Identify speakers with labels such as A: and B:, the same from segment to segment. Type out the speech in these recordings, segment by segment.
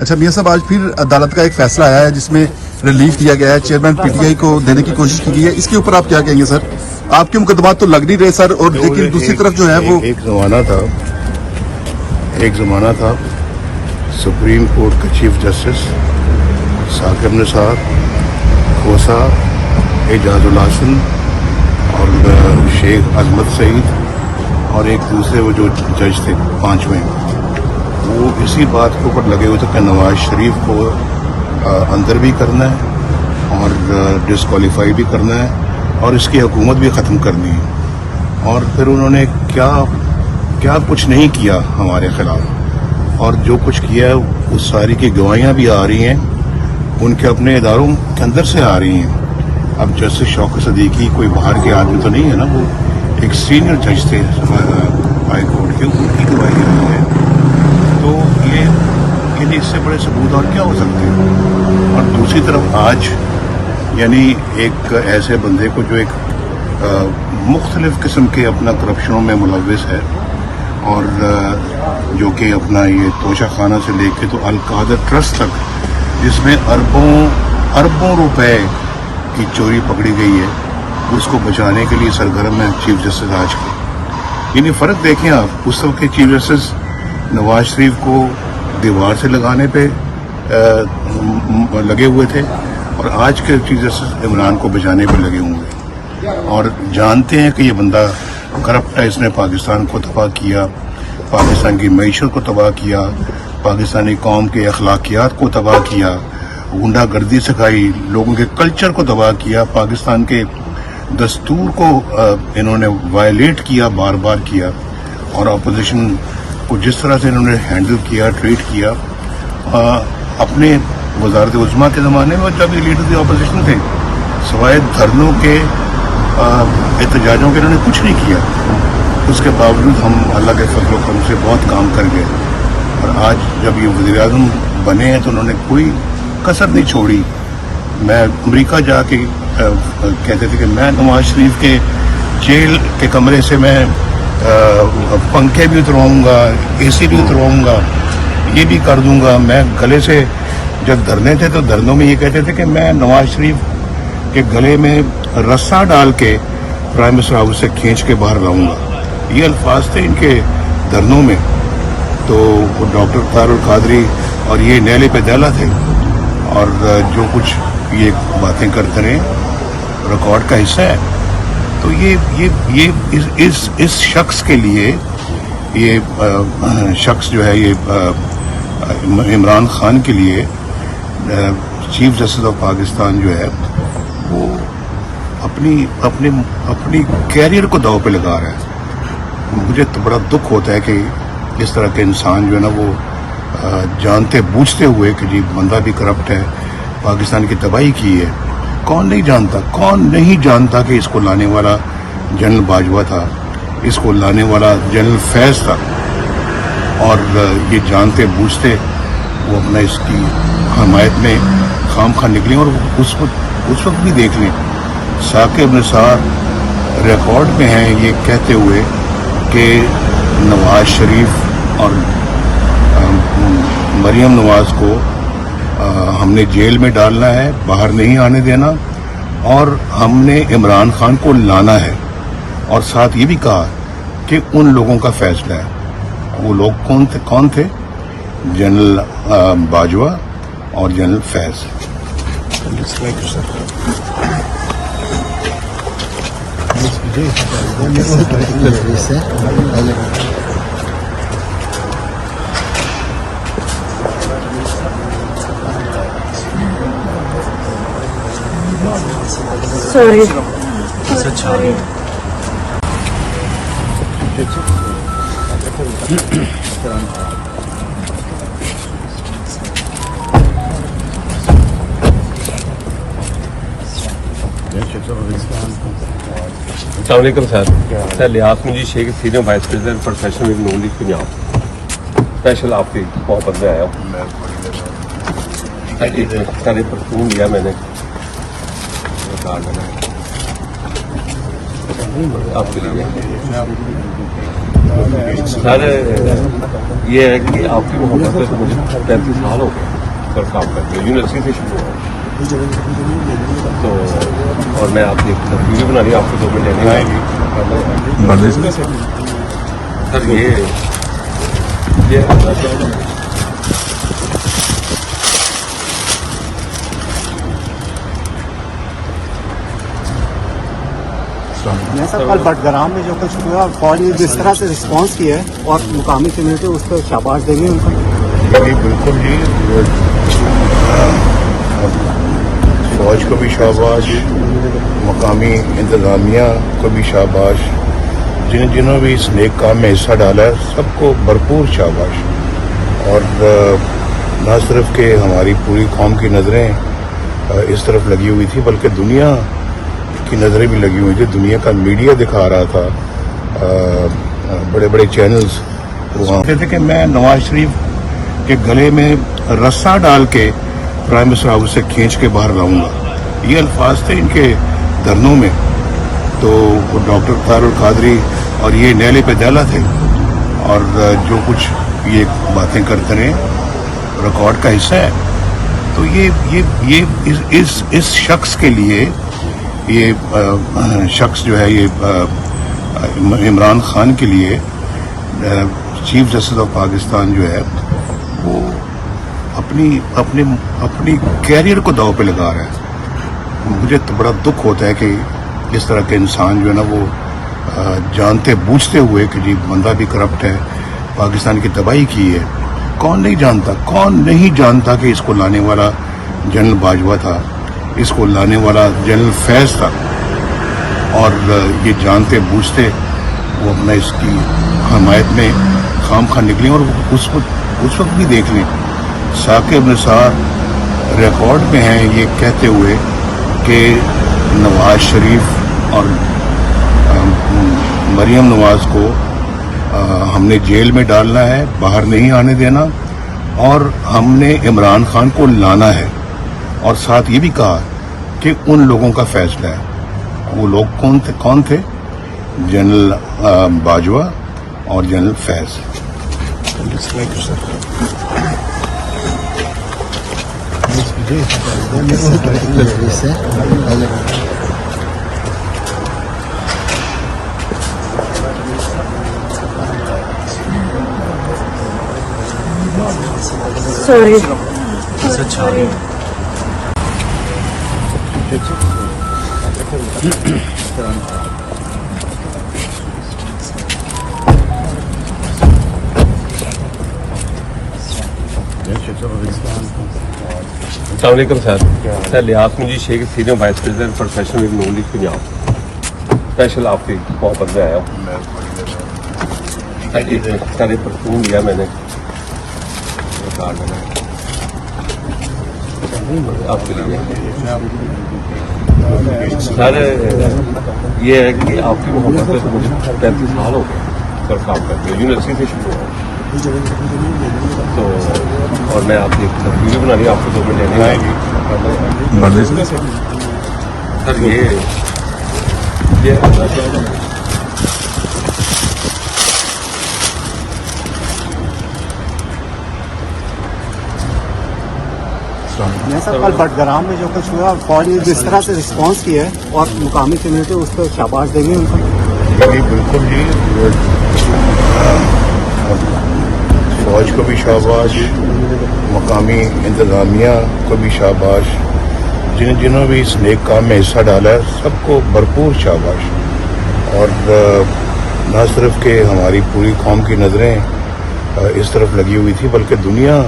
A: اچھا میاں صاحب، آج پھر عدالت کا ایک فیصلہ آیا ہے جس میں ریلیف دیا گیا ہے، چیئرمین پی ٹی آئی کو دینے کی کوشش کی گئی ہے، اس کے اوپر آپ کیا کہیں گے سر؟ آپ کے مقدمات تو لگ نہیں رہے سر، اور لیکن دوسری طرف جو ہے وہ
B: ایک زمانہ تھا سپریم کورٹ کے چیف جسٹس ثاقب نثار، کھوسا، اعجاز الحسن اور شیخ عظمت سعید اور ایک دوسرے وہ جو جج تھے پانچویں، وہ اسی بات کے اوپر لگے ہوئے تھے کہ نواز شریف کو اندر بھی کرنا ہے اور ڈسکوالیفائی بھی کرنا ہے اور اس کی حکومت بھی ختم کرنی ہے. اور پھر انہوں نے کیا کچھ نہیں کیا ہمارے خلاف، اور جو کچھ کیا ہے اس ساری کی گواہیاں بھی آ رہی ہیں، ان کے اپنے اداروں کے اندر سے آ رہی ہیں. اب جسٹس شوکت صدیقی کوئی باہر کے آدمی تو نہیں ہے نا، وہ ایک سینئر جج تھے ہائی کورٹ کے، ان کی گواہی آئی ہے. تو یہ اس سے بڑے ثبوت اور کیا ہو سکتے ہیں. اور دوسری طرف آج یعنی ایک ایسے بندے کو جو ایک مختلف قسم کے اپنا کرپشنوں میں ملوث ہے، اور جو کہ اپنا یہ توشہ خانہ سے لے کے تو القادر ٹرسٹ تک، جس میں اربوں روپے کی چوری پکڑی گئی ہے، اس کو بچانے کے لیے سرگرم ہے چیف جسٹس آج کے. یعنی فرق دیکھیں آپ، اس وقت کے چیف جسٹس نواز شریف کو دیوار سے لگانے پہ لگے ہوئے تھے، اور آج کے چیف جسٹس عمران کو بچانے پہ لگے ہوئے ہیں، اور جانتے ہیں کہ یہ بندہ کرپٹ ہے، اس نے پاکستان کو تباہ کیا، پاکستان کی معیشت کو تباہ کیا، پاکستانی قوم کے اخلاقیات کو تباہ کیا، غنڈہ گردی سکھائی، لوگوں کے کلچر کو تباہ کیا، پاکستان کے دستور کو انہوں نے وائلیٹ کیا، بار بار کیا، اور اپوزیشن کو جس طرح سے انہوں نے ہینڈل کیا، ٹریٹ کیا. اپنے وزارت عظمیٰ کے زمانے میں جب یہ لیڈر اپوزیشن تھے، سوائے دھرنوں کے احتجاجوں کے انہوں نے کچھ نہیں کیا. اس کے باوجود ہم اللہ کے فضل و کرم سے بہت کام کر گئے، اور آج جب یہ وزیر اعظم بنے ہیں تو انہوں نے کوئی کسر نہیں چھوڑی. میں امریکہ جا کے کہتے تھے کہ میں نواز شریف کے جیل کے کمرے سے میں پنکھے بھی اترواؤں گا، اے سی بھی اترواؤں گا، یہ بھی کر دوں گا. میں گلے سے جب دھرنے تھے تو دھرنوں میں یہ کہتے تھے کہ میں نواز شریف کے گلے میں رسا ڈال کے پرائم منسٹر ہاؤس سے کھینچ کے باہر لاؤں گا. یہ الفاظ تھے ان کے دھرنوں میں. تو وہ ڈاکٹر طاہر القادری اور یہ نیلے پہ دیلا تھے، اور جو کچھ یہ باتیں کرتے رہے ریکارڈ کا حصہ ہے. تو یہ اس شخص کے لیے، یہ شخص جو ہے یہ عمران خان کے لیے چیف جسٹس آف پاکستان جو ہے وہ اپنی کیریئر کو داؤ پہ لگا رہا ہے. مجھے تو بڑا دکھ ہوتا ہے کہ اس طرح کے انسان جو ہے نا وہ جانتے بوجھتے ہوئے کہ جی بندہ بھی کرپٹ ہے، پاکستان کی تباہی کی ہے. کون نہیں جانتا کہ اس کو لانے والا جنرل باجوہ تھا، اس کو لانے والا جنرل فیض تھا، اور یہ جانتے بوجھتے وہ اپنا اس کی حمایت میں خام خواہ نکلے. اور اس وقت بھی دیکھ لیں، ثاقب نثار ریکارڈ میں ہیں یہ کہتے ہوئے کہ نواز شریف اور مریم نواز کو ہم نے جیل میں ڈالنا ہے، باہر نہیں آنے دینا، اور ہم نے عمران خان کو لانا ہے. اور ساتھ یہ بھی کہا کہ ان لوگوں کا فیصلہ ہے. وہ لوگ کون تھے؟ جنرل باجوہ اور جنرل فیض.
C: سوری.
D: السلام علیکم سر لیاس منجی شیخ سینئر وائس پریزیڈنٹ پروفیشنل نون لیگ پنجاب. اسپیشل آپ کی محبت میں آیا ہوں. سارے پرفیوم لیا میں نے آپ کے لیے. سر یہ ہے کہ آپ کی محبت ہے تو مجھے 35 سال ہو گئے سر کام کرتے ہیں، یونیورسٹی سے شروع ہوا تو، اور میں آپ کی تصویریں بنا رہی ہوں، آپ کو 2 منٹ لینے میں سر یہ
C: سر کل بٹگرام میں جو کچھ ہوا، فوج نے جس طرح سے رسپانس کیا ہے اور مقامی کمیونٹی اس پہ شاباش دیں گے ان کو.
B: جی بالکل جی، فوج کو بھی شاباش، مقامی انتظامیہ کو بھی شاباش، جنہوں بھی اس نیک کام میں حصہ ڈالا ہے سب کو بھرپور شاباش. اور نہ صرف کہ ہماری پوری قوم کی نظریں اس طرف لگی ہوئی تھی بلکہ دنیا کی نظریں بھی لگی ہوئی تھی. دنیا کا میڈیا دکھا رہا تھا، بڑے بڑے چینلز وہاں کہتے تھے کہ میں نواز شریف کے گلے میں رسا ڈال کے پرائم منسٹر ہاؤس سے کھینچ کے باہر لاؤں گا. یہ الفاظ تھے ان کے دھرنوں میں. تو وہ ڈاکٹر طاہر القادری اور یہ نیلے پہ دیلا تھے، اور جو کچھ یہ باتیں کرتے رہے ریکارڈ کا حصہ ہے. تو یہ اس شخص کے لیے، یہ شخص جو ہے یہ عمران خان کے لیے چیف جسٹس آف پاکستان جو ہے وہ اپنی کیریئر کو داؤ پہ لگا رہا ہے. مجھے تو بڑا دکھ ہوتا ہے کہ اس طرح کے انسان جو ہے نا وہ جانتے بوجھتے ہوئے کہ جی بندہ بھی کرپٹ ہے، پاکستان کی تباہی کی ہے. کون نہیں جانتا کہ اس کو لانے والا جنرل باجوہ تھا، اس کو لانے والا جنرل فیض تھا. اور یہ جانتے بوجھتے وہ اپنا اس کی حمایت میں خام خواہ نکلیں. اور اس وقت بھی دیکھ لیں ثاقب نثار ریکارڈ میں ہیں یہ کہتے ہوئے کہ نواز شریف اور مریم نواز کو ہم نے جیل میں ڈالنا ہے، باہر نہیں آنے دینا، اور ہم نے عمران خان کو لانا ہے. اور ساتھ یہ بھی کہا کہ ان لوگوں کا فیصلہ ہے. وہ لوگ کون تھے؟ جنرل باجوہ اور جنرل فیض.
C: سوری.
D: السلام علیکم سر Ilyas Majeed Sheikh senior vice president professional wing Noon League Punjab. Special آپ کی محبت میں آیا ہوں. سارے پرفیوم لیا میں نے آپ کے لیے. سر یہ ہے کہ آپ کی محبت ہے تو مجھے 35 سال ہو گئے سر کام کرتے ہیں، یونیورسٹی سے شروع ہوا تو، اور میں آپ کی تصویریں بنا رہی ہوں، آپ کو 2 منٹ لینے میں سر یہ
C: سر کل بٹگرام میں جو کچھ ہوا، فوج نے جس طرح سے رسپانس کیا ہے اور مقامی کمیونٹی اس پہ شاباش دیں گے ان کو.
B: جی بالکل جی، فوج کو بھی شاباش، مقامی انتظامیہ کو بھی شاباش، جنہوں بھی اس نیک کام میں حصہ ڈالا ہے سب کو بھرپور شاباش. اور نہ صرف کہ ہماری پوری قوم کی نظریں اس طرف لگی ہوئی تھی بلکہ دنیا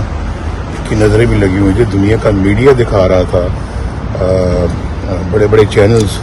B: کی نظریں بھی لگی ہوئی تھی. دنیا کا میڈیا دکھا رہا تھا، بڑے بڑے چینلز